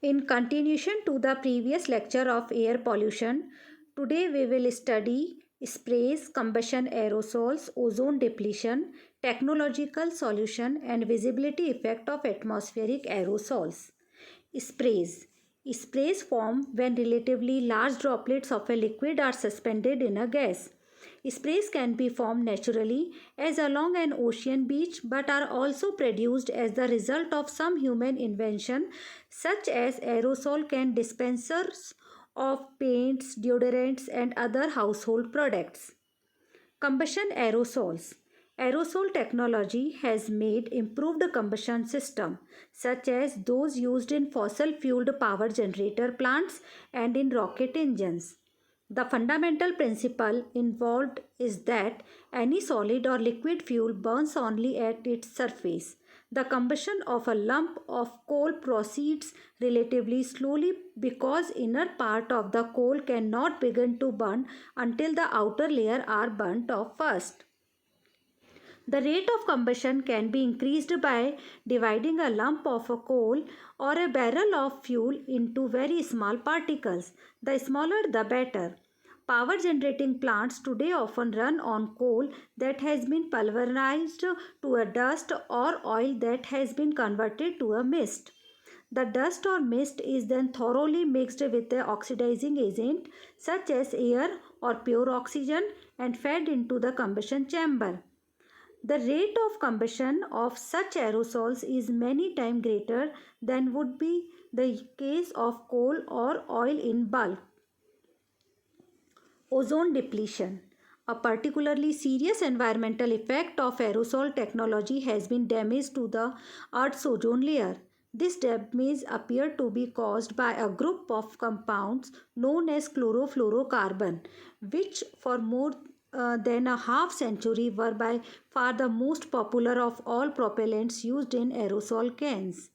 In continuation to the previous lecture of air pollution, today we will study sprays, combustion aerosols, ozone depletion, technological solution and visibility effect of atmospheric aerosols. Sprays. Sprays form when relatively large droplets of a liquid are suspended in a gas. Sprays can be formed naturally as along an ocean beach but are also produced as the result of some human invention such as aerosol can dispensers of paints, deodorants and other household products. Combustion aerosols. Aerosol technology has made improved combustion system such as those used in fossil fueled power generator plants and in rocket engines. The fundamental principle involved is that any solid or liquid fuel burns only at its surface. The combustion of a lump of coal proceeds relatively slowly because inner part of the coal cannot begin to burn until the outer layer are burnt off first. The rate of combustion can be increased by dividing a lump of a coal or a barrel of fuel into very small particles. The smaller the better. Power generating plants today often run on coal that has been pulverized to a dust or oil that has been converted to a mist. The dust or mist is then thoroughly mixed with the oxidizing agent such as air or pure oxygen and fed into the combustion chamber. The rate of combustion of such aerosols is many times greater than would be the case of coal or oil in bulk. Ozone depletion. A particularly serious environmental effect of aerosol technology has been damage to the Earth's ozone layer. This damage appeared to be caused by a group of compounds known as chlorofluorocarbon, which for more than a half century were by far the most popular of all propellants used in aerosol cans.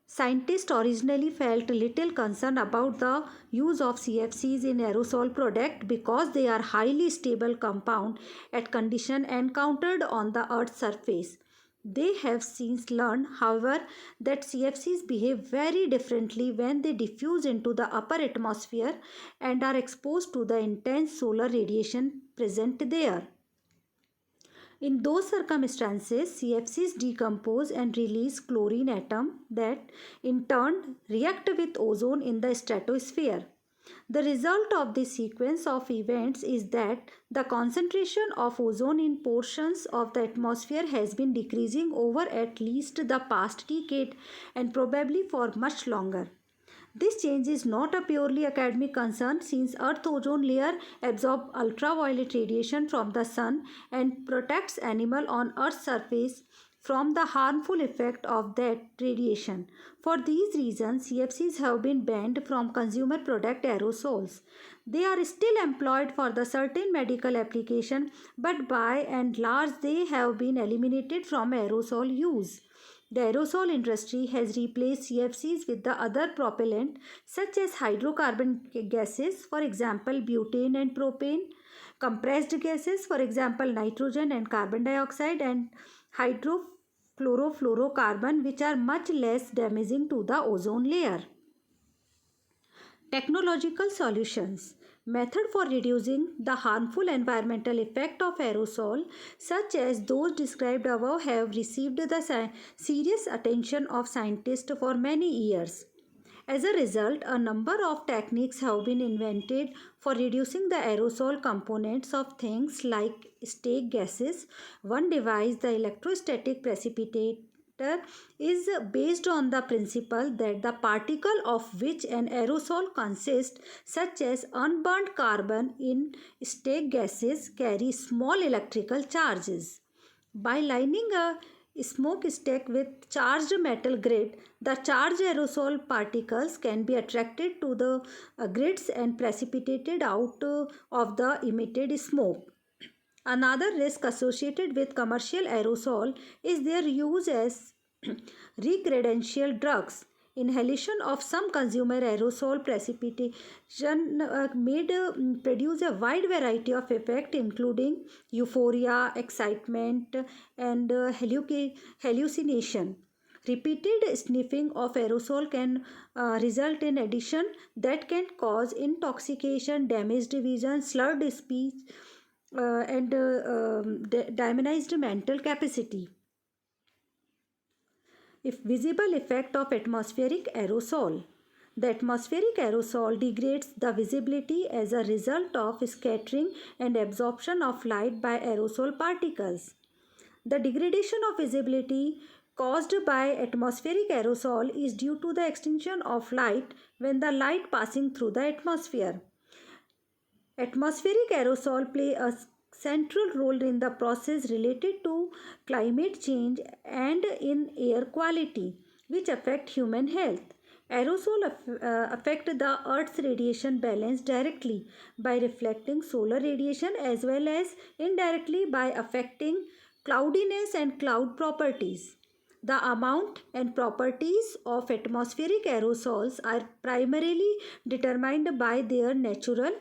Scientists originally felt little concern about the use of CFCs in aerosol product because they are highly stable compound at condition encountered on the Earth's surface. They have since learned, however, that CFCs behave very differently when they diffuse into the upper atmosphere and are exposed to the intense solar radiation present there. In those circumstances, CFCs decompose and release chlorine atom that in turn react with ozone in the stratosphere. The result of this sequence of events is that the concentration of ozone in portions of the atmosphere has been decreasing over at least the past decade and probably for much longer. This change is not a purely academic concern since Earth's ozone layer absorbs ultraviolet radiation from the sun and protects animals on Earth's surface from the harmful effect of that radiation. For these reasons, CFCs have been banned from consumer product aerosols. They are still employed for the certain medical application, but by and large they have been eliminated from aerosol use. The aerosol industry has replaced CFCs with the other propellant such as hydrocarbon gases, for example butane and propane, compressed gases, for example nitrogen and carbon dioxide, and hydrochlorofluorocarbon, which are much less damaging to the ozone layer. Technological solutions. Method for reducing the harmful environmental effect of aerosol such as those described above have received the serious attention of scientists for many years. As a result, a number of techniques have been invented for reducing the aerosol components of things like stake gases. One device, the electrostatic precipitator, is based on the principle that the particle of which an aerosol consists, such as unburnt carbon in stake gases, carry small electrical charges. By lining a smokestack with charged metal grid, the charged aerosol particles can be attracted to the grids and precipitated out of the emitted smoke. Another risk associated with commercial aerosol is their use as recreational drugs. Inhalation of some consumer aerosol precipitation produce a wide variety of effects including euphoria, excitement and hallucination. Repeated sniffing of aerosol can result in addiction that can cause intoxication, damaged vision, slurred speech, and diminished mental capacity. If visible effect of atmospheric aerosol. The atmospheric aerosol degrades the visibility as a result of scattering and absorption of light by aerosol particles. The degradation of visibility caused by atmospheric aerosol is due to the extinction of light when the light passing through the atmosphere. Atmospheric aerosol play a central role in the process related to climate change and in air quality, which affect human health. Aerosol affect the Earth's radiation balance directly by reflecting solar radiation as well as indirectly by affecting cloudiness and cloud properties. The amount and properties of atmospheric aerosols are primarily determined by their natural,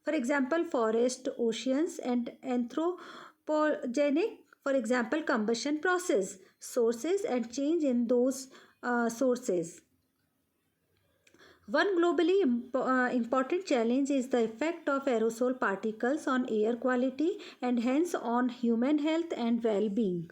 for example, forest, oceans, and anthropogenic, for example, combustion process, sources, and change in those sources. One globally important challenge is the effect of aerosol particles on air quality and hence on human health and well being.